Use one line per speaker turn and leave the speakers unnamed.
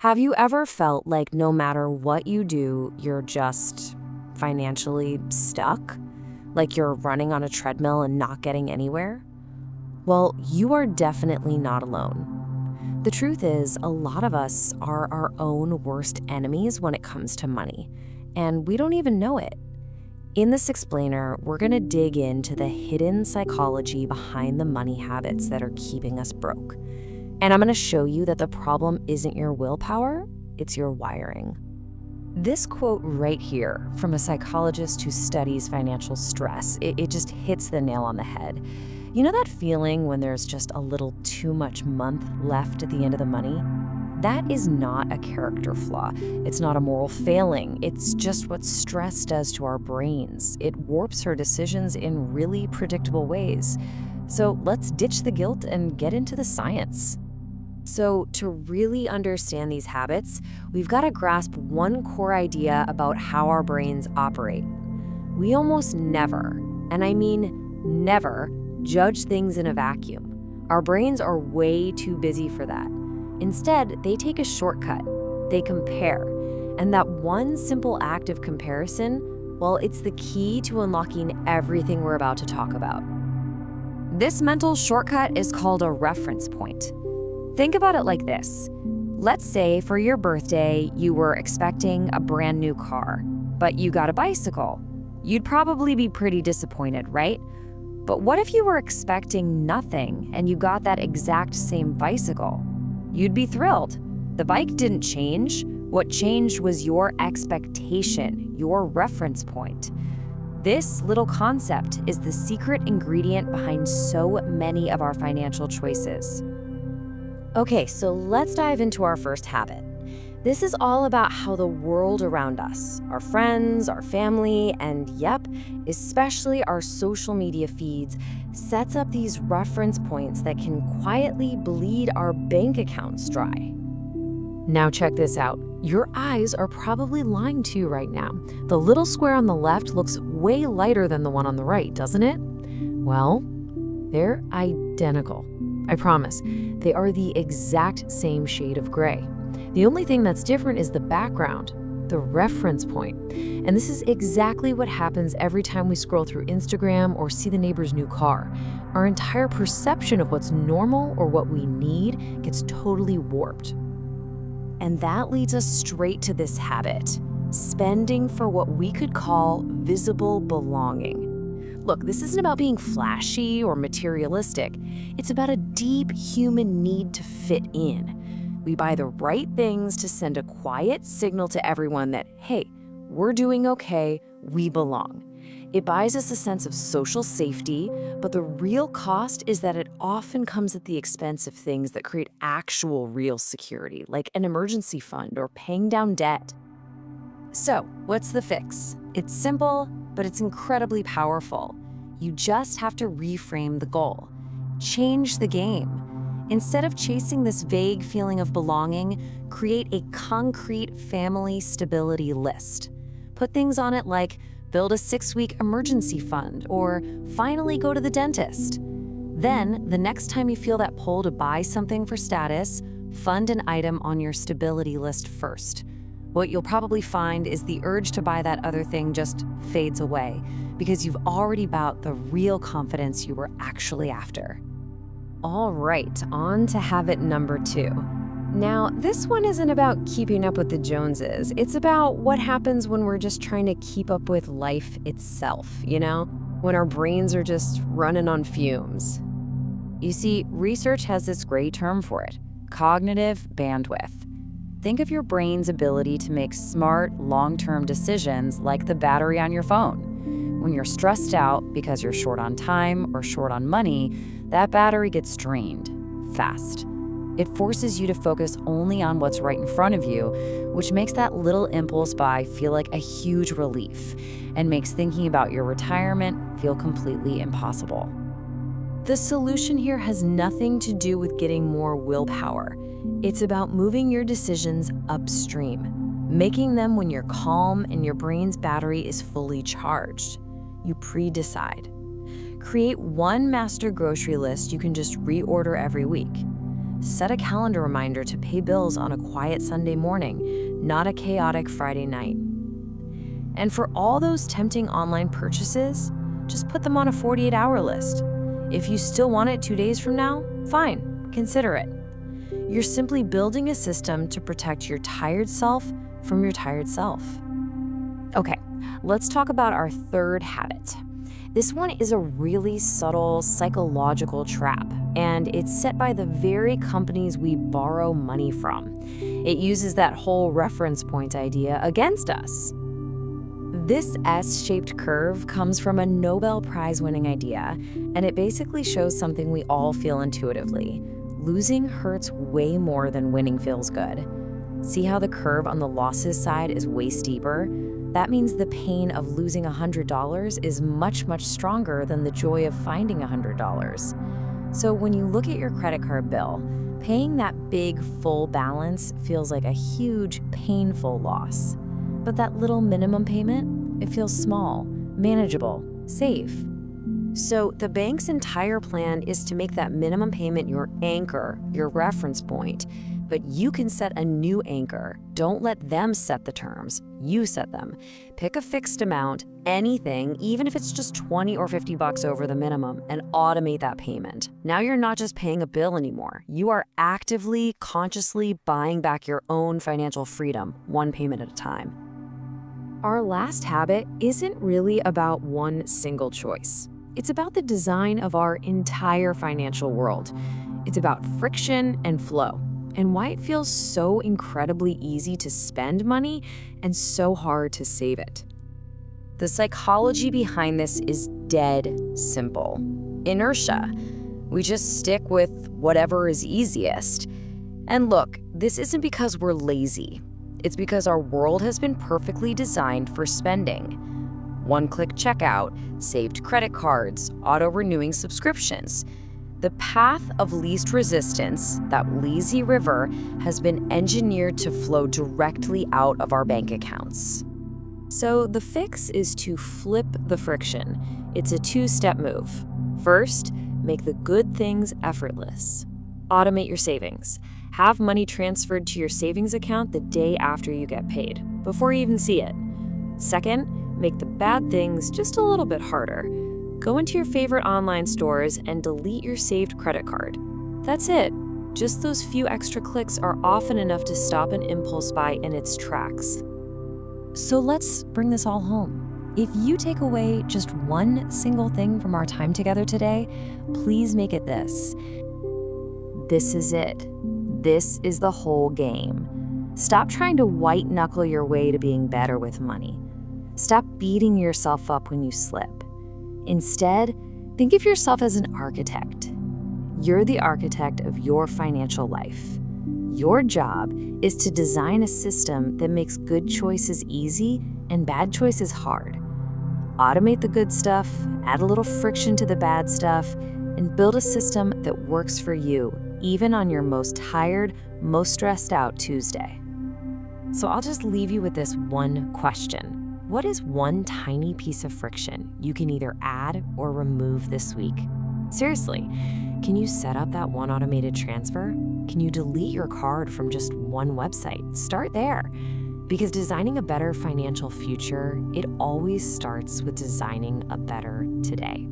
Have you ever felt like no matter what you do, you're just financially stuck? Like you're running on a treadmill and not getting anywhere? Well, you are definitely not alone. The truth is, a lot of us are our own worst enemies when it comes to money, and we don't even know it. In this explainer, we're going to dig into the hidden psychology behind the money habits that are keeping us broke. And I'm going to show you that the problem isn't your willpower, it's your wiring. This quote right here from a psychologist who studies financial stress, it just hits the nail on the head. You know that feeling when there's just a little too much month left at the end of the money? That is not a character flaw. It's not a moral failing. It's just what stress does to our brains. It warps our decisions in really predictable ways. So let's ditch the guilt and get into the science. So to really understand these habits, we've got to grasp one core idea about how our brains operate. We almost never, and I mean never, judge things in a vacuum. Our brains are way too busy for that. Instead, they take a shortcut. They compare. And that one simple act of comparison, well, it's the key to unlocking everything we're about to talk about. This mental shortcut is called a reference point. Think about it like this. Let's say for your birthday, you were expecting a brand new car, but you got a bicycle. You'd probably be pretty disappointed, right? But what if you were expecting nothing and you got that exact same bicycle? You'd be thrilled. The bike didn't change. What changed was your expectation, your reference point. This little concept is the secret ingredient behind so many of our financial choices. Okay, so let's dive into our first habit. This is all about how the world around us, our friends, our family, and yep, especially our social media feeds, sets up these reference points that can quietly bleed our bank accounts dry. Now check this out. Your eyes are probably lying to you right now. The little square on the left looks way lighter than the one on the right, doesn't it? Well, they're identical. I promise. They are the exact same shade of gray. The only thing that's different is the background, the reference point. And this is exactly what happens every time we scroll through Instagram or see the neighbor's new car. Our entire perception of what's normal or what we need gets totally warped. And that leads us straight to this habit, spending for what we could call visible belonging. Look, this isn't about being flashy or materialistic. It's about a deep human need to fit in. We buy the right things to send a quiet signal to everyone that, hey, we're doing okay, we belong. It buys us a sense of social safety, but the real cost is that it often comes at the expense of things that create actual real security, like an emergency fund or paying down debt. So, what's the fix? It's simple, but it's incredibly powerful. You just have to reframe the goal. Change the game. Instead of chasing this vague feeling of belonging, create a concrete family stability list. Put things on it like build a 6-week emergency fund or finally go to the dentist. Then, the next time you feel that pull to buy something for status, fund an item on your stability list first. What you'll probably find is the urge to buy that other thing just fades away because you've already bought the real confidence you were actually after. All right, on to habit number 2. Now, this one isn't about keeping up with the Joneses. It's about what happens when we're just trying to keep up with life itself, when our brains are just running on fumes. You see, research has this great term for it, cognitive bandwidth. Think of your brain's ability to make smart, long-term decisions like the battery on your phone. When you're stressed out because you're short on time or short on money, that battery gets drained fast. It forces you to focus only on what's right in front of you, which makes that little impulse buy feel like a huge relief and makes thinking about your retirement feel completely impossible. The solution here has nothing to do with getting more willpower. It's about moving your decisions upstream, making them when you're calm and your brain's battery is fully charged. You pre-decide. Create one master grocery list you can just reorder every week. set a calendar reminder to pay bills on a quiet Sunday morning, not a chaotic Friday night. And for all those tempting online purchases, just put them on a 48-hour list. If you still want it 2 days from now, fine, consider it. You're simply building a system to protect your tired self from your tired self. Okay, let's talk about our third habit. This one is a really subtle psychological trap, and it's set by the very companies we borrow money from. It uses that whole reference point idea against us. This S-shaped curve comes from a Nobel Prize-winning idea, and it basically shows something we all feel intuitively. Losing hurts way more than winning feels good. See how the curve on the losses side is way steeper? That means the pain of losing $100 is much, much stronger than the joy of finding $100. So when you look at your credit card bill, paying that big, full balance feels like a huge, painful loss. But that little minimum payment, it feels small, manageable, safe. So the bank's entire plan is to make that minimum payment your anchor, your reference point. But you can set a new anchor. Don't let them set the terms. You set them. Pick a fixed amount, anything, even if it's just 20 or 50 bucks over the minimum, and automate that payment. Now you're not just paying a bill anymore. You are actively, consciously buying back your own financial freedom, one payment at a time. Our last habit isn't really about one single choice. It's about the design of our entire financial world. It's about friction and flow, and why it feels so incredibly easy to spend money and so hard to save it. The psychology behind this is dead simple. Inertia. We just stick with whatever is easiest. And look, this isn't because we're lazy. It's because our world has been perfectly designed for spending. One-click checkout, saved credit cards, auto-renewing subscriptions. The path of least resistance, that lazy river, has been engineered to flow directly out of our bank accounts. So the fix is to flip the friction. It's a two-step move. First, make the good things effortless. Automate your savings. Have money transferred to your savings account the day after you get paid, before you even see it. Second, make the bad things just a little bit harder. Go into your favorite online stores and delete your saved credit card. That's it. Just those few extra clicks are often enough to stop an impulse buy in its tracks. So let's bring this all home. If you take away just one single thing from our time together today, please make it this. This is it. This is the whole game. Stop trying to white-knuckle your way to being better with money. Stop beating yourself up when you slip. Instead, think of yourself as an architect. You're the architect of your financial life. Your job is to design a system that makes good choices easy and bad choices hard. Automate the good stuff, add a little friction to the bad stuff, and build a system that works for you, even on your most tired, most stressed out Tuesday. So I'll just leave you with this one question. What is one tiny piece of friction you can either add or remove this week? Seriously, can you set up that one automated transfer? Can you delete your card from just one website? Start there. Because designing a better financial future, it always starts with designing a better today.